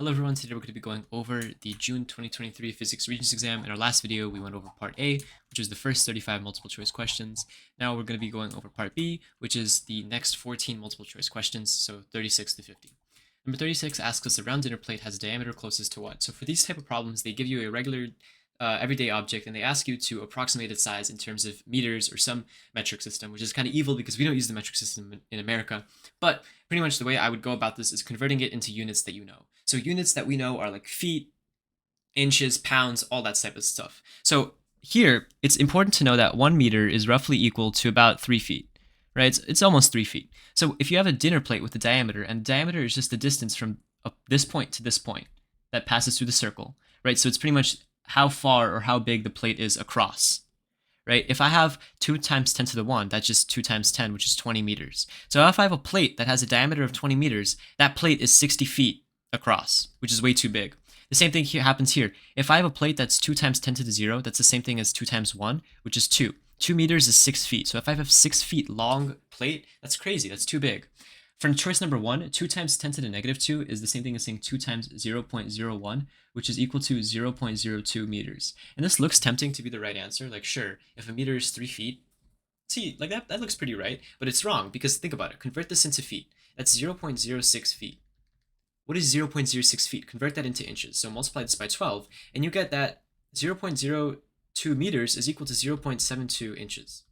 Hello everyone, today we're going to be going over the June 2023 Physics Regents exam. In our last video, we went over part A, which was the first 35 multiple choice questions. Now we're going to be going over part B, which is the next 14 multiple choice questions, so 36 to 50. Number 36 asks us a round dinner plate has a diameter closest to what? So for these type of problems, they give you a regular everyday object and they ask you to approximate its size in terms of meters or some metric system, which is kind of evil because we don't use the metric system in America. But pretty much the way I would go about this is converting it into units that you know. So units that we know are like feet, inches, pounds, all that type of stuff. So here, it's important to know that 1 meter is roughly equal to about 3 feet, right? It's almost 3 feet. So if you have a dinner plate with a diameter, and diameter is just the distance from this point to this point that passes through the circle, right? So it's pretty much how far or how big the plate is across, right? If I have 2 times 10 to the 1, that's just 2 times 10, which is 20 meters. So if I have a plate that has a diameter of 20 meters, that plate is 60 feet across, which is way too big. The same thing here happens here. If I have a plate that's 2 times 10 to the 0, that's the same thing as 2 times 1, which is 2. 2 meters is 6 feet. So if I have a 6 feet long plate, that's crazy. That's too big. For choice number 1, 2 times 10 to the negative 2 is the same thing as saying 2 times 0.01, which is equal to 0.02 meters. And this looks tempting to be the right answer. Like, sure, if a meter is 3 feet, see, like that looks pretty right, but it's wrong because think about it. Convert this into feet. That's 0.06 feet. What is 0.06 feet? Convert that into inches. So multiply this by 12, and you get that 0.02 meters is equal to 0.72 inches.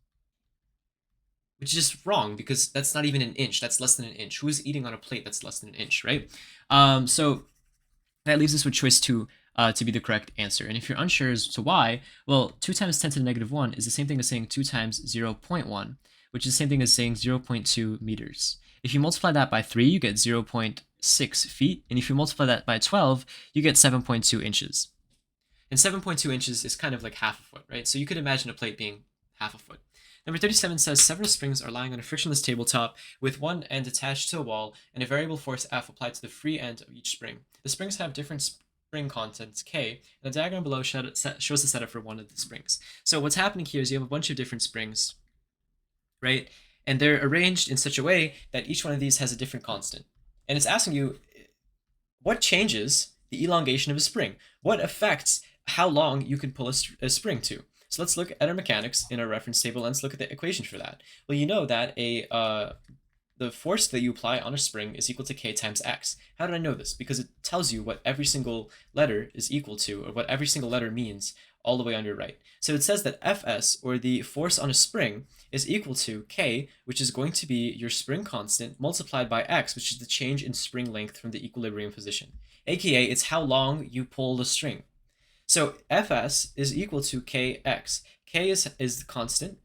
Which is just wrong because that's not even an inch. That's less than an inch. Who is eating on a plate that's less than an inch, right? So that leaves us with choice 2 to be the correct answer. And if you're unsure as to why, well, 2 times 10 to the negative 1 is the same thing as saying 2 times 0.1, which is the same thing as saying 0.2 meters. If you multiply that by 3, you get 0.6 feet. And if you multiply that by 12, you get 7.2 inches. And 7.2 inches is kind of like half a foot, right? So you could imagine a plate being half a foot. Number 37 says several springs are lying on a frictionless tabletop with one end attached to a wall and a variable force F applied to the free end of each spring. The springs have different spring contents K, and the diagram below shows the setup for one of the springs. So what's happening here is you have a bunch of different springs, right? And they're arranged in such a way that each one of these has a different constant. And it's asking you, what changes the elongation of a spring? What affects how long you can pull a spring to? So let's look at our mechanics in our reference table and let's look at the equation for that. Well, you know that the force that you apply on a spring is equal to K times X. How did I know this? Because it tells you what every single letter is equal to, or what every single letter means all the way on your right. So it says that Fs, or the force on a spring, is equal to K, which is going to be your spring constant, multiplied by X, which is the change in spring length from the equilibrium position. AKA, it's how long you pull the string. So Fs is equal to Kx. K is the constant,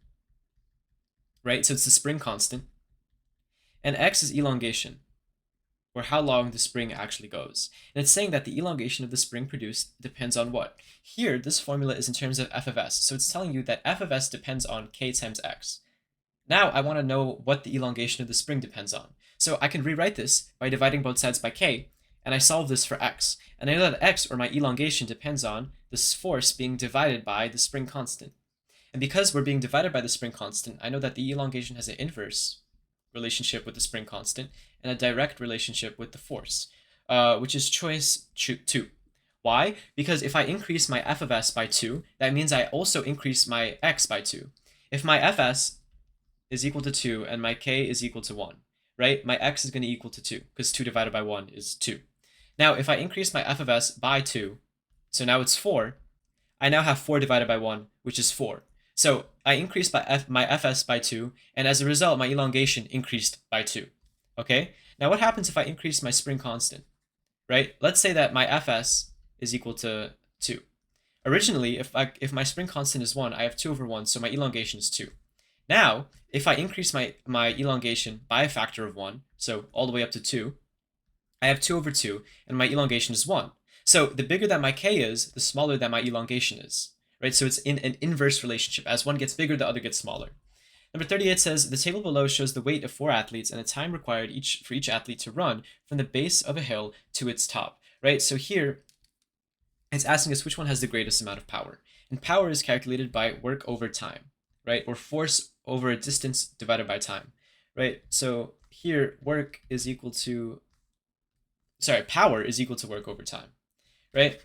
right? So it's the spring constant. And X is elongation, or how long the spring actually goes. And it's saying that the elongation of the spring produced depends on what? Here, this formula is in terms of f of s. So it's telling you that f of s depends on K times X. Now I want to know what the elongation of the spring depends on. So I can rewrite this by dividing both sides by K, and I solve this for X. And I know that X, or my elongation, depends on this force being divided by the spring constant. And because we're being divided by the spring constant, I know that the elongation has an inverse relationship with the spring constant and a direct relationship with the force, which is choice 2. Why? Because if I increase my f of s by 2, that means I also increase my x by 2. If my fs is equal to 2 and my k is equal to 1, right? My x is going to equal to 2 because 2 divided by 1 is 2. Now, if I increase my f of s by 2, so now it's 4, I now have 4 divided by 1, which is 4. So I increased my fs by 2, and as a result, my elongation increased by 2. Okay? Now what happens if I increase my spring constant, right? Let's say that my fs is equal to 2. Originally, if my spring constant is 1, I have 2 over 1, so my elongation is 2. Now, if I increase my elongation by a factor of 1, so all the way up to 2, I have 2 over 2, and my elongation is 1. So the bigger that my k is, the smaller that my elongation is, right? So it's in an inverse relationship. As one gets bigger, the other gets smaller. Number 38 says, the table below shows the weight of 4 athletes and the time required for each athlete to run from the base of a hill to its top, right? So here, it's asking us which one has the greatest amount of power. And power is calculated by work over time, right? Or force over a distance divided by time, right? So here, work is equal to power is equal to work over time, right?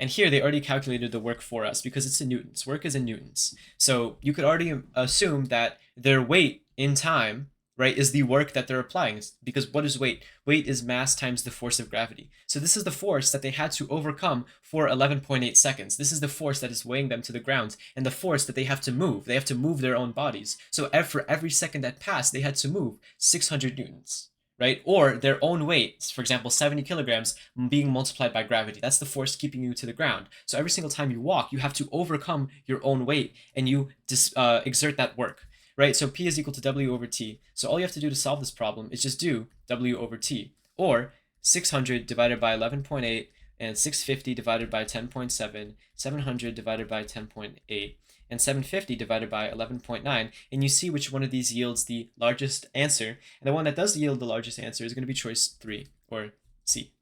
And here they already calculated the work for us because it's in newtons. Work is in newtons. So you could already assume that their weight in time, right, is the work that they're applying. Because what is weight? Weight is mass times the force of gravity. So this is the force that they had to overcome for 11.8 seconds. This is the force that is weighing them to the ground and the force that they have to move. They have to move their own bodies. So for every second that passed, they had to move 600 newtons. Right? Or their own weight, for example, 70 kilograms being multiplied by gravity. That's the force keeping you to the ground. So every single time you walk, you have to overcome your own weight and you exert that work, right? So P is equal to W over T. So all you have to do to solve this problem is just do W over T, or 600 divided by 11.8 and 650 divided by 10.7, 700 divided by 10.8, and 750 divided by 11.9, and you see which one of these yields the largest answer. And the one that does yield the largest answer is going to be choice 3, or C.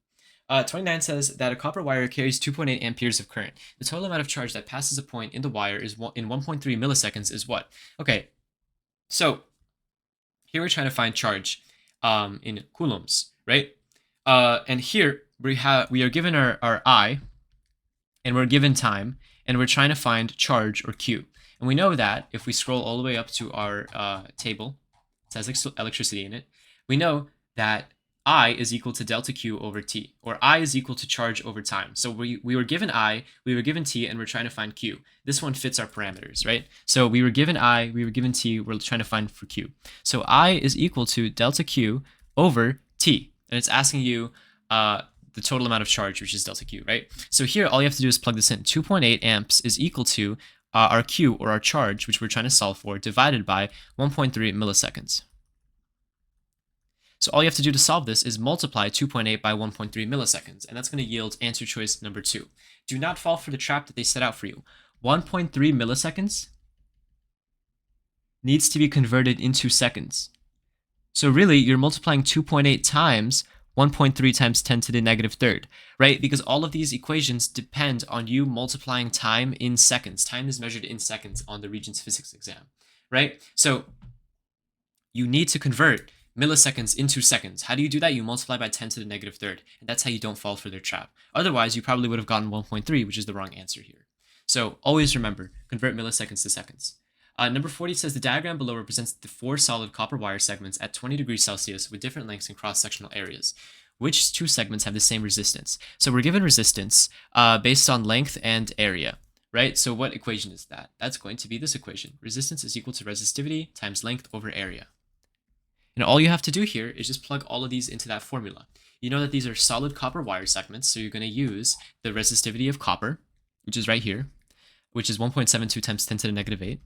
29 says that a copper wire carries 2.8 amperes of current. The total amount of charge that passes a point in the wire is in 1.3 milliseconds is what? Okay, so here we're trying to find charge in coulombs, right? And here we are given our I, and we're given time, and we're trying to find charge, or Q. And we know that if we scroll all the way up to our table, it says electricity in it, we know that I is equal to delta Q over T, or I is equal to charge over time. So we were given I, we were given T, and we're trying to find Q. This one fits our parameters, right? So we were given I, we were given T, we're trying to find for Q. So I is equal to delta Q over T, and it's asking you the total amount of charge, which is delta Q, right? So here, all you have to do is plug this in. 2.8 amps is equal to our Q, or our charge, which we're trying to solve for, divided by 1.3 milliseconds. So all you have to do to solve this is multiply 2.8 by 1.3 milliseconds, and that's going to yield answer choice number 2. Do not fall for the trap that they set out for you. 1.3 milliseconds needs to be converted into seconds. So really, you're multiplying 2.8 times 1.3 times 10 to the negative third, right? Because all of these equations depend on you multiplying time in seconds. Time is measured in seconds on the Regents physics exam, right? So you need to convert milliseconds into seconds. How do you do that? You multiply by 10 to the negative third, and that's how you don't fall for their trap. Otherwise, you probably would have gotten 1.3, which is the wrong answer here. So always remember, convert milliseconds to seconds. Number 40 says the diagram below represents the 4 solid copper wire segments at 20 degrees Celsius with different lengths and cross-sectional areas. Which 2 segments have the same resistance? So we're given resistance based on length and area, right? So what equation is that? That's going to be this equation. Resistance is equal to resistivity times length over area. And all you have to do here is just plug all of these into that formula. You know that these are solid copper wire segments, so you're going to use the resistivity of copper, which is right here, which is 1.72 times 10 to the negative 8.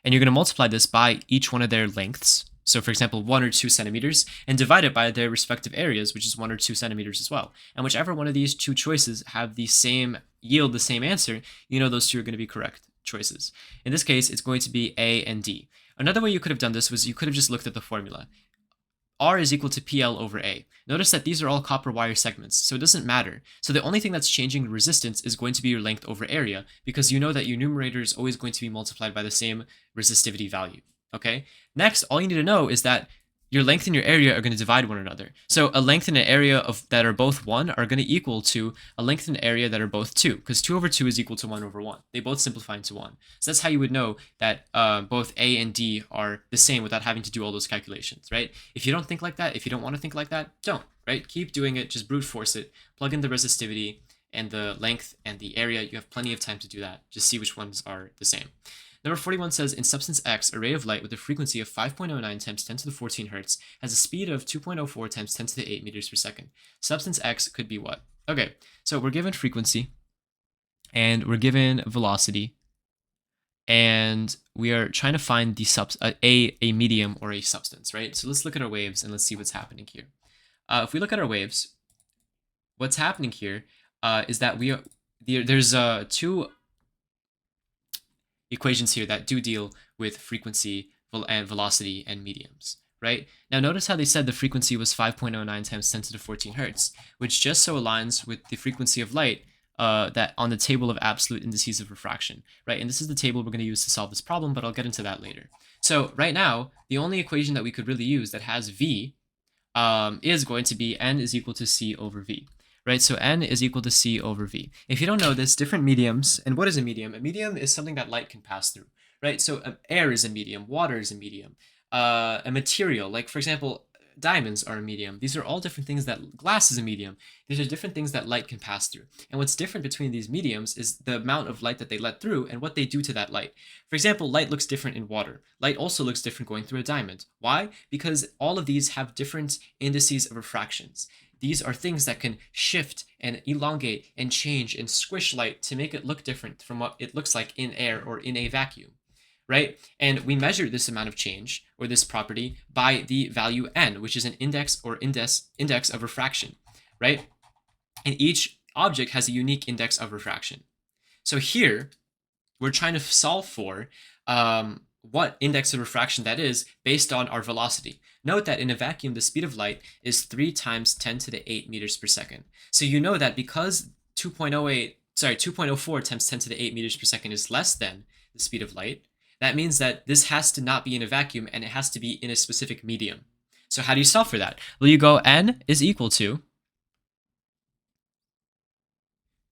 And you're going to multiply this by each one of their lengths. So for example, 1 or 2 centimeters, and divide it by their respective areas, which is 1 or 2 centimeters as well. And whichever one of these 2 choices have the same yield, the same answer, you know those 2 are going to be correct choices. In this case, it's going to be A and D. Another way you could have done this was you could have just looked at the formula. R is equal to PL over A. Notice that these are all copper wire segments, so it doesn't matter. So the only thing that's changing resistance is going to be your length over area, because you know that your numerator is always going to be multiplied by the same resistivity value, okay? Next, all you need to know is that your length and your area are going to divide one another. So a length and an area that are both 1 are going to equal to a length and area that are both 2, because 2 over 2 is equal to 1 over 1. They both simplify into 1. So that's how you would know that both A and D are the same without having to do all those calculations, right? If you don't think like that, if you don't want to think like that, don't, right? Keep doing it, just brute force it, plug in the resistivity and the length and the area. You have plenty of time to do that. Just see which ones are the same. Number 41 says, in substance X, a ray of light with a frequency of 5.09 times 10 to the 14 hertz has a speed of 2.04 times 10 to the 8 meters per second. Substance X could be what? Okay, so we're given frequency, and we're given velocity, and we are trying to find the a medium or a substance, right? So let's look at our waves and let's see what's happening here. If we look at our waves, what's happening here is that there's 2 equations here that do deal with frequency and velocity and mediums, right? Now notice how they said the frequency was 5.09 times 10 to the 14 hertz, which just so aligns with the frequency of light that on the table of absolute indices of refraction, right? And this is the table we're going to use to solve this problem, but I'll get into that later. So right now, the only equation that we could really use that has V is going to be N is equal to C over V, right? So N is equal to C over V. If you don't know this, different mediums, and what is a medium? A medium is something that light can pass through, right? So air is a medium, water is a medium, a material, like for example, diamonds are a medium. These are all different things that glass is a medium. These are different things that light can pass through. And what's different between these mediums is the amount of light that they let through and what they do to that light. For example, light looks different in water. Light also looks different going through a diamond. Why? Because all of these have different indices of refractions. These are things that can shift and elongate and change and squish light to make it look different from what it looks like in air or in a vacuum, right? And we measure this amount of change or this property by the value n, which is an index of refraction, right? And each object has a unique index of refraction. So here, we're trying to solve for what index of refraction that is based on our velocity. Note that in a vacuum, the speed of light is 3 times 10 to the 8 meters per second. So you know that because 2.04 times 10 to the 8 meters per second is less than the speed of light, that means that this has to not be in a vacuum and it has to be in a specific medium. So how do you solve for that? Well, you go n is equal to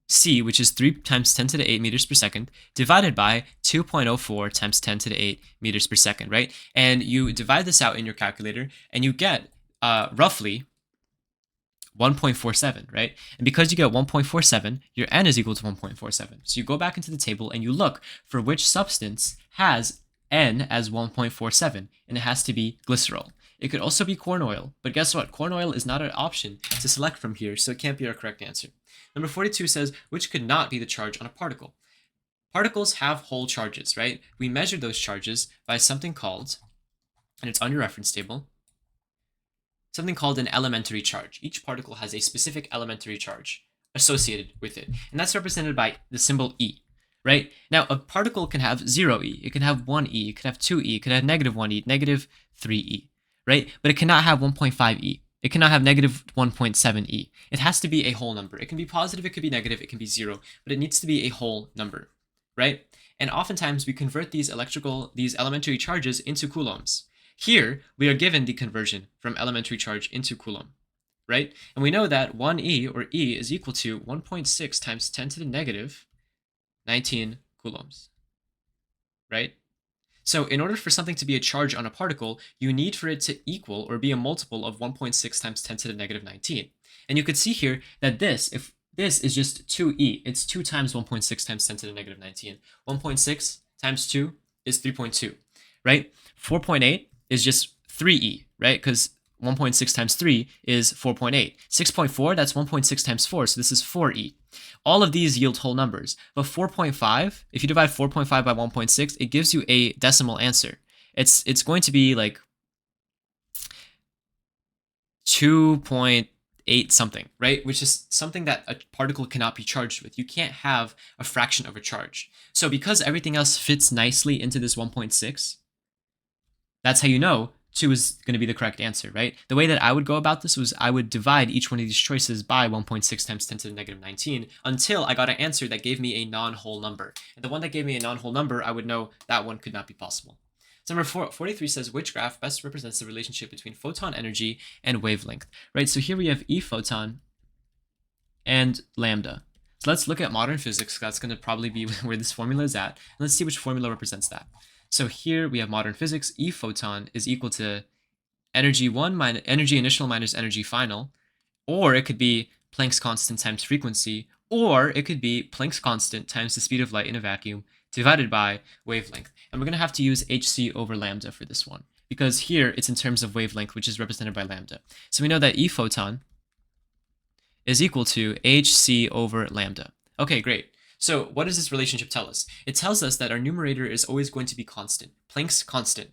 c, which is 3 times 10 to the 8 meters per second, divided by 2.04 times 10 to the 8 meters per second, right? And you divide this out in your calculator, and you get roughly 1.47, right? And because you get 1.47, your n is equal to 1.47. So you go back into the table and you look for which substance has n as 1.47, and it has to be glycerol. It could also be corn oil, but guess what? Corn oil is not an option to select from here, so it can't be our correct answer. Number 42 says, which could not be the charge on a particle? Particles have whole charges, right? We measure those charges by something called, and it's on your reference table, something called an elementary charge. Each particle has a specific elementary charge associated with it, and that's represented by the symbol E, right? Now, a particle can have 0e, it can have 1e, it can have 2e, it can have negative 1e, negative 3e, right? But it cannot have 1.5e. It cannot have negative 1.7e. It has to be a whole number. It can be positive, it could be negative, it can be 0, but it needs to be a whole number, right? And oftentimes we convert these elementary charges into coulombs. Here, we are given the conversion from elementary charge into coulomb, right? And we know that 1e, or e, is equal to 1.6 times 10 to the negative 19 coulombs, right? So in order for something to be a charge on a particle, you need for it to equal or be a multiple of 1.6 times 10 to the negative 19. And you could see here that if this is just 2e, it's 2 times 1.6 times 10 to the negative 19. 1.6 times 2 is 3.2, right? 4.8 is just 3e, right? Because 1.6 times 3 is 4.8. 6.4, that's 1.6 times 4, so this is 4e. All of these yield whole numbers, but 4.5, if you divide 4.5 by 1.6, it gives you a decimal answer. It's going to be like 2.8 something, right? Which is something that a particle cannot be charged with. You can't have a fraction of a charge. So because everything else fits nicely into this 1.6, that's how you know 2 is going to be the correct answer, right? The way that I would go about this was I would divide each one of these choices by 1.6 times 10 to the negative 19 until I got an answer that gave me a non-whole number. And the one that gave me a non-whole number, I would know that one could not be possible. So number 43 says, which graph best represents the relationship between photon energy and wavelength, right? So here we have E photon and lambda. So let's look at modern physics. That's going to probably be where this formula is at. And let's see which formula represents that. So here we have modern physics. E photon is equal to energy initial minus energy final, or it could be Planck's constant times frequency, or it could be Planck's constant times the speed of light in a vacuum divided by wavelength. And we're going to have to use hc over lambda for this one, because here it's in terms of wavelength, which is represented by lambda. So we know that E photon is equal to hc over lambda. Okay, great. So what does this relationship tell us? It tells us that our numerator is always going to be constant. Planck's constant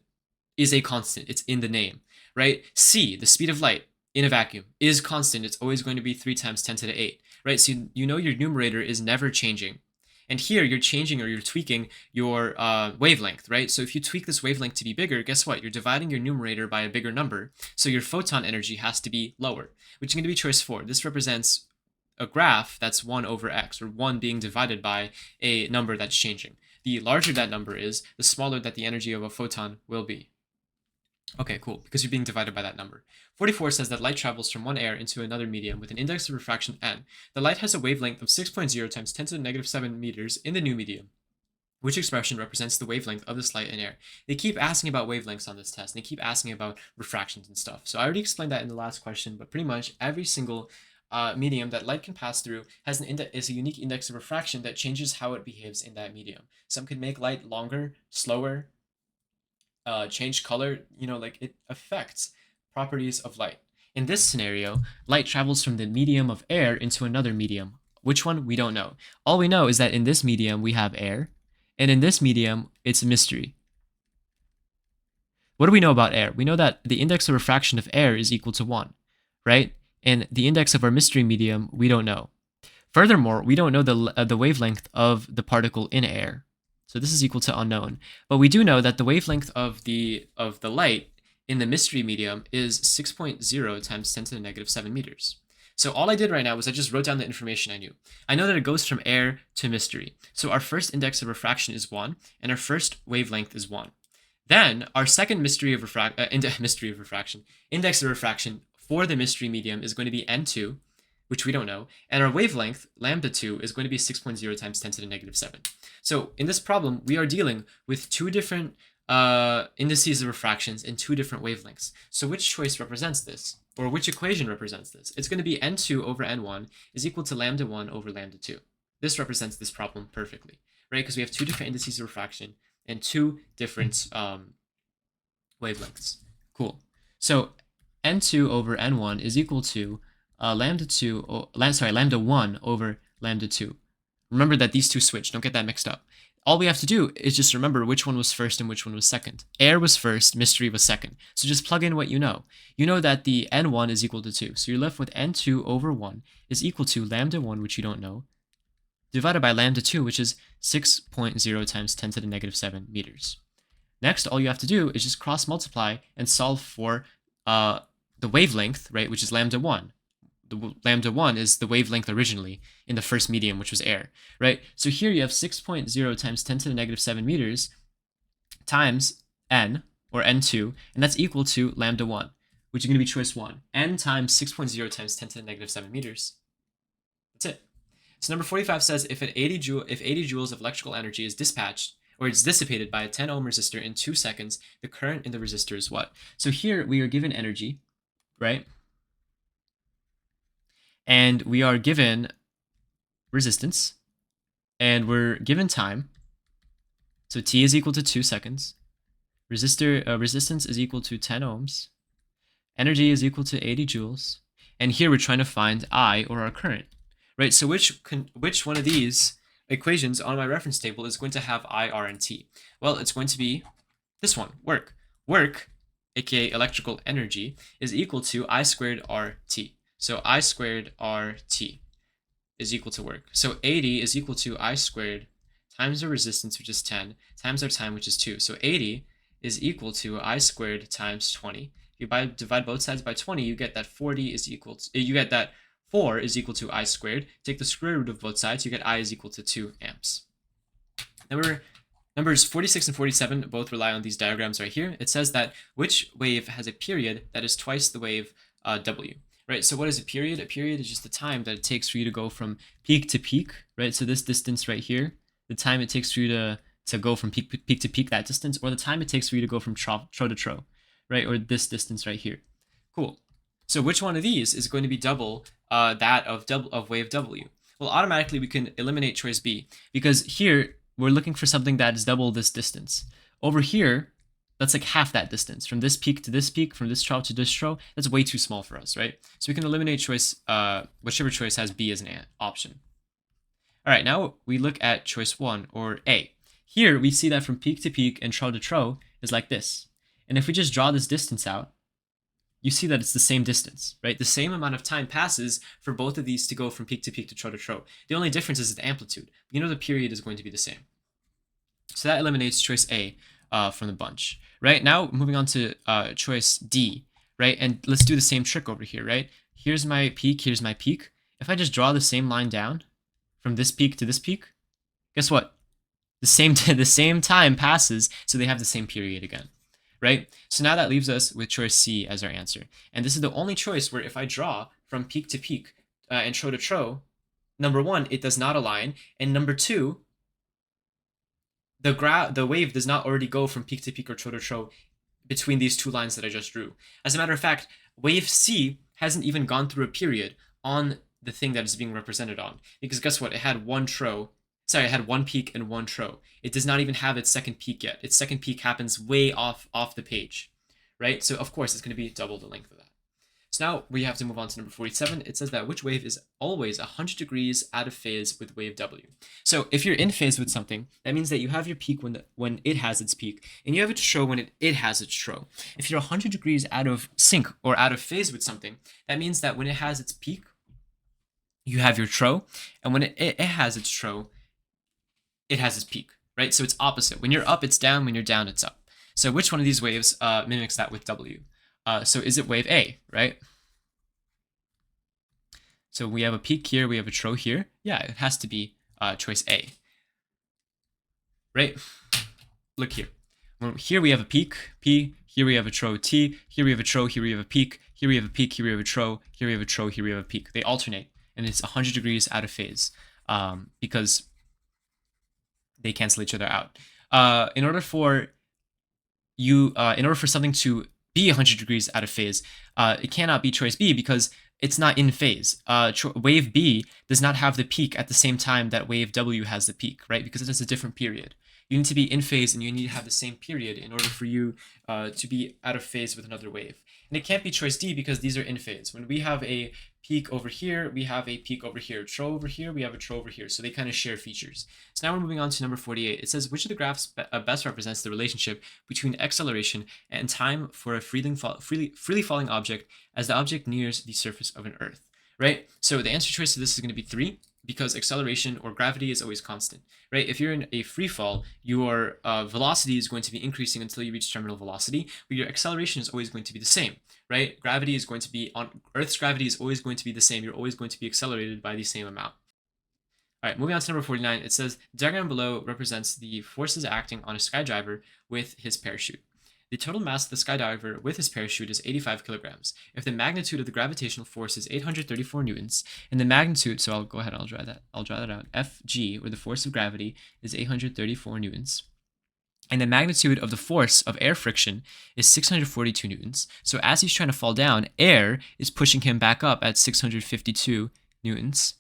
is a constant. It's in the name, right? C, the speed of light in a vacuum, is constant. It's always going to be 3 times 10 to the 8, right? So you know your numerator is never changing. And here you're changing or you're tweaking your wavelength, right? So if you tweak this wavelength to be bigger, guess what? You're dividing your numerator by a bigger number. So your photon energy has to be lower, which is going to be choice 4. This represents a graph that's 1 over x, or 1 being divided by a number that's changing. The larger that number is, the smaller that the energy of a photon will be. Okay, cool, because you're being divided by that number. 44 says that light travels from one air into another medium with an index of refraction n. The light has a wavelength of 6.0 times 10 to the negative 7 meters in the new medium. Which expression represents the wavelength of this light in air? They keep asking about wavelengths on this test, and they keep asking about refractions and stuff. So I already explained that in the last question, but pretty much every single medium that light can pass through has is a unique index of refraction that changes how it behaves in that medium. Some can make light longer, slower, change color, like it affects properties of light. In this scenario, light travels from the medium of air into another medium. Which one? We don't know. All we know is that in this medium, we have air, and in this medium, it's a mystery. What do we know about air? We know that the index of refraction of air is equal to 1, right? And the index of our mystery medium, we don't know. Furthermore, we don't know the wavelength of the particle in air. So this is equal to unknown. But we do know that the wavelength of the light in the mystery medium is 6.0 times 10 to the negative 7 meters. So all I did right now was I just wrote down the information I knew. I know that it goes from air to mystery. So our first index of refraction is 1, and our first wavelength is 1. Then our second index of refraction for the mystery medium is going to be n2, which we don't know, and our wavelength, lambda 2, is going to be 6.0 times 10 to the negative 7. So in this problem, we are dealing with two different indices of refractions in two different wavelengths. So which choice represents this? Or which equation represents this? It's going to be n2 over n1 is equal to lambda 1 over lambda 2. This represents this problem perfectly, right? Because we have two different indices of refraction and two different wavelengths. Cool. So n2 over n1 is equal to lambda 1 over lambda 2. Remember that these two switch. Don't get that mixed up. All we have to do is just remember which one was first and which one was second. Air was first, mystery was second. So just plug in what you know. You know that the n1 is equal to 2. So you're left with n2 over 1 is equal to lambda 1, which you don't know, divided by lambda 2, which is 6.0 times 10 to the negative 7 meters. Next, all you have to do is just cross multiply and solve for the wavelength, right, which is lambda 1. The lambda 1 is the wavelength originally in the first medium, which was air, right? So here you have 6.0 times 10 to the negative 7 meters times n, or n2, and that's equal to lambda 1, which is going to be choice 1. N times 6.0 times 10 to the negative 7 meters. That's it. So number 45 says if 80 joules of electrical energy is dispatched, or it's dissipated by a 10 ohm resistor in 2 seconds, the current in the resistor is what? So here we are given energy, right? And we are given resistance, and we're given time. So t is equal to 2 seconds. Resistance is equal to 10 ohms. Energy is equal to 80 joules. And here we're trying to find I, or our current, right? So which one of these equations on my reference table is going to have I, R, and T? Well, it's going to be this one, work. Work, aka electrical energy, is equal to I squared RT. So I squared RT is equal to work. So 80 is equal to I squared times our resistance, which is 10, times our time, which is 2. So 80 is equal to I squared times 20. If you divide both sides by 20, you get that 40 is equal to, you get that 4 is equal to I squared. Take the square root of both sides, you get I is equal to 2 amps. Numbers 46 and 47 both rely on these diagrams right here. It says that which wave has a period that is twice the wave W. Right, so what is a period? A period is just the time that it takes for you to go from peak to peak, right? So this distance right here, the time it takes for you to go from peak to peak, that distance, or the time it takes for you to go from tro to tro, right? Or this distance right here. Cool. So which one of these is going to be double that of wave W? Well, automatically we can eliminate choice B, because here we're looking for something that is double this distance. Over here, that's like half that distance. From this peak to this peak, from this trough to this trough, that's way too small for us, right? So we can eliminate choice, whichever choice has B as an option. All right, now we look at choice 1, or A. Here we see that from peak to peak and trough to trough is like this. And if we just draw this distance out, you see that it's the same distance, right? The same amount of time passes for both of these to go from peak to peak to trough to trough. The only difference is the amplitude. You know the period is going to be the same. So that eliminates choice A from the bunch. Right, now moving on to choice D, right? And let's do the same trick over here, right? Here's my peak, if I just draw the same line down from this peak to this peak, guess what? The same time passes, so they have the same period again, right? So now that leaves us with choice C as our answer. And this is the only choice where if I draw from peak to peak and tro to tro, number one, it does not align, and number two, the wave does not already go from peak to peak or tro to tro between these two lines that I just drew. As a matter of fact, wave C hasn't even gone through a period on the thing that is being represented on, because guess what? It had one peak and one tro. It does not even have its second peak yet. Its second peak happens way off the page, right? So of course it's going to be double the length of that. So now we have to move on to number 47. It says that which wave is always 100 degrees out of phase with wave W. So if you're in phase with something, that means that you have your peak when it has its peak, and you have its tro when it has its tro. If you're 100 degrees out of sync or out of phase with something, that means that when it has its peak, you have your tro, and when it has its tro, it has its peak, right? So it's opposite. When you're up, it's down. When you're down, it's up. So which one of these waves mimics that with W? So is it wave A, right? So we have a peak here, we have a tro here. Yeah, it has to be choice A, right? Look here. Here we have a peak, P. Here we have a tro, T. Here we have a tro, here we have a peak. Here we have a peak, here we have a tro. Here we have a tro, here we have a peak. They alternate, and it's 100 degrees out of phase because they cancel each other out. In order for something to be 100 degrees out of phase, it cannot be choice B because it's not in phase. Wave B does not have the peak at the same time that wave W has the peak, right? Because it has a different period. You need to be in phase and you need to have the same period in order for you to be out of phase with another wave. And it can't be choice D because these are in phase. When we have a peak over here, we have a peak over here. Tro over here, we have a tro over here. So they kind of share features. So now we're moving on to number 48. It says, which of the graphs best represents the relationship between acceleration and time for a freely falling object as the object nears the surface of an Earth, right? So the answer choice to this is going to be 3 because acceleration or gravity is always constant, right? If you're in a free fall, your velocity is going to be increasing until you reach terminal velocity, but your acceleration is always going to be the same, right? Gravity is going to be Earth's gravity is always going to be the same. You're always going to be accelerated by the same amount. All right, moving on to number 49, it says the diagram below represents the forces acting on a skydiver with his parachute. The total mass of the skydiver with his parachute is 85 kilograms. If the magnitude of the gravitational force is 834 newtons, and the magnitude, so I'll go ahead and I'll draw that out. Fg, or the force of gravity, is 834 newtons. And the magnitude of the force of air friction is 642 newtons. So as he's trying to fall down, air is pushing him back up at 652 newtons.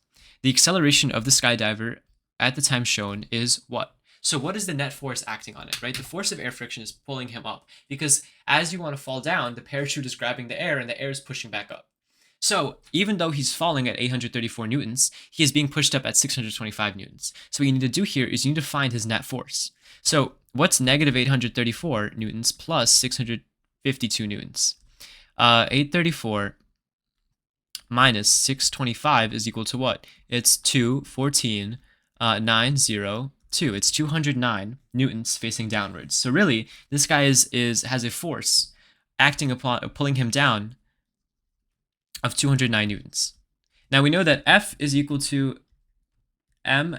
The acceleration of the skydiver at the time shown is what? So what is the net force acting on it, right? The force of air friction is pulling him up because as you want to fall down, the parachute is grabbing the air and the air is pushing back up. So even though he's falling at 834 newtons, he is being pushed up at 625 newtons. So what you need to do here is you need to find his net force. So what's negative 834 newtons plus 652 newtons? 834 minus 625 is equal to what? It's 214, 902. It's 209 newtons facing downwards. So really, this guy has a force acting upon pulling him down of 209 newtons. Now we know that F is equal to ma,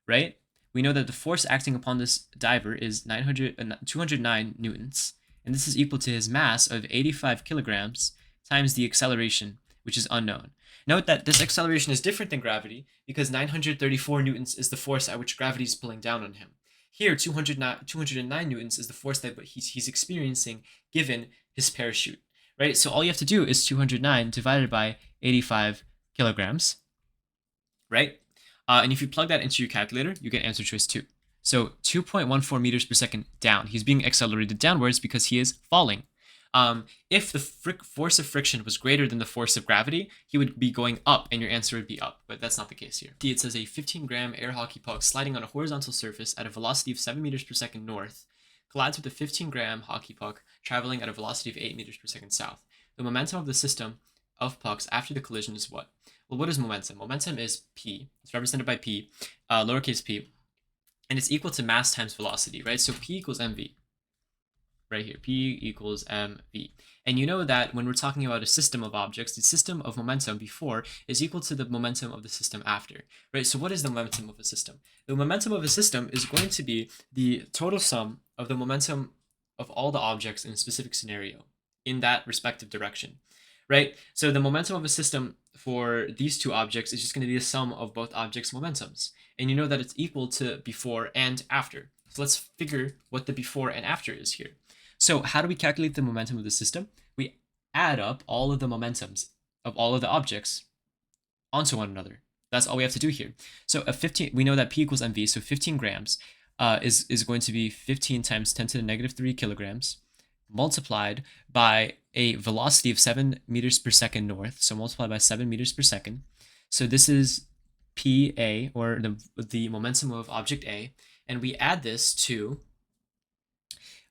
right? We know that the force acting upon this diver is 209 newtons, and this is equal to his mass of 85 kilograms times the acceleration, which is unknown. Note that this acceleration is different than gravity because 934 newtons is the force at which gravity is pulling down on him. Here, 209 newtons is the force that he's experiencing given his parachute, right? So all you have to do is 209 divided by 85 kilograms, right? And if you plug that into your calculator, you get answer choice 2. So 2.14 meters per second down. He's being accelerated downwards because he is falling. If the force of friction was greater than the force of gravity, he would be going up and your answer would be up, but that's not the case here. It says a 15-gram air hockey puck sliding on a horizontal surface at a velocity of 7 meters per second north collides with a 15-gram hockey puck traveling at a velocity of 8 meters per second south. The momentum of the system of pucks after the collision is what? Well, what is momentum? Momentum is P. It's represented by P, lowercase p, and it's equal to mass times velocity, right? So P equals mv. right here, P equals mv. And you know that when we're talking about a system of objects, the system of momentum before is equal to the momentum of the system after, right? So what is the momentum of a system? The momentum of a system is going to be the total sum of the momentum of all the objects in a specific scenario in that respective direction, right? So the momentum of a system for these two objects is just going to be the sum of both objects' momentums. And you know that it's equal to before and after. So let's figure what the before and after is here. So how do we calculate the momentum of the system? We add up all of the momentums of all of the objects onto one another. That's all we have to do here. So we know that P equals mv, so 15 grams is going to be 15 times 10 to the negative 3 kilograms multiplied by a velocity of 7 meters per second north, so multiplied by 7 meters per second. So this is PA, or the momentum of object A, and we add this to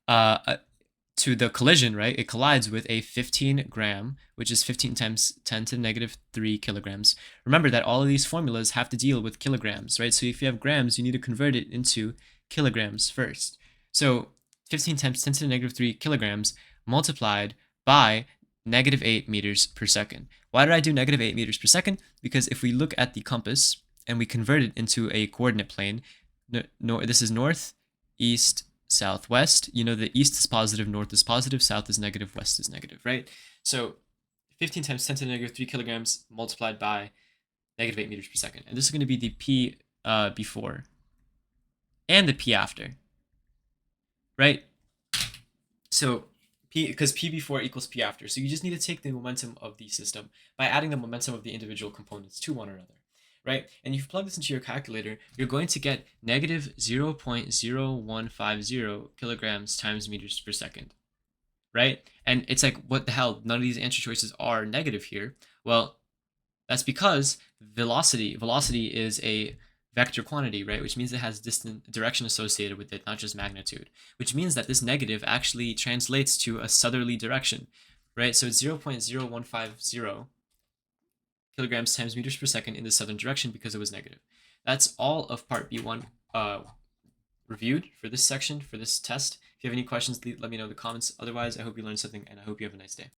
the collision, right? It collides with a 15 gram, which is 15 times 10 to the negative 3 kilograms. Remember that all of these formulas have to deal with kilograms, right? So if you have grams, you need to convert it into kilograms first. So 15 times 10 to the negative 3 kilograms multiplied by negative 8 meters per second. Why did I do negative 8 meters per second? Because if we look at the compass and we convert it into a coordinate plane, this is north, east, southwest, you know the east is positive, north is positive, south is negative, west is negative, right? So 15 times 10 to the negative 3 kilograms multiplied by negative 8 meters per second. And this is going to be the P before and the P after, right? So because P before equals P after. So you just need to take the momentum of the system by adding the momentum of the individual components to one another, right? And if you plug this into your calculator, you're going to get negative 0.0150 kilograms times meters per second, right? And it's like, what the hell? None of these answer choices are negative here. Well, that's because velocity is a vector quantity, right? Which means it has distant direction associated with it, not just magnitude. Which means that this negative actually translates to a southerly direction, right? So it's 0.0150 kilograms times meters per second in the southern direction because it was negative. That's all of part B1 reviewed for this section, for this test. If you have any questions, let me know in the comments. Otherwise, I hope you learned something and I hope you have a nice day.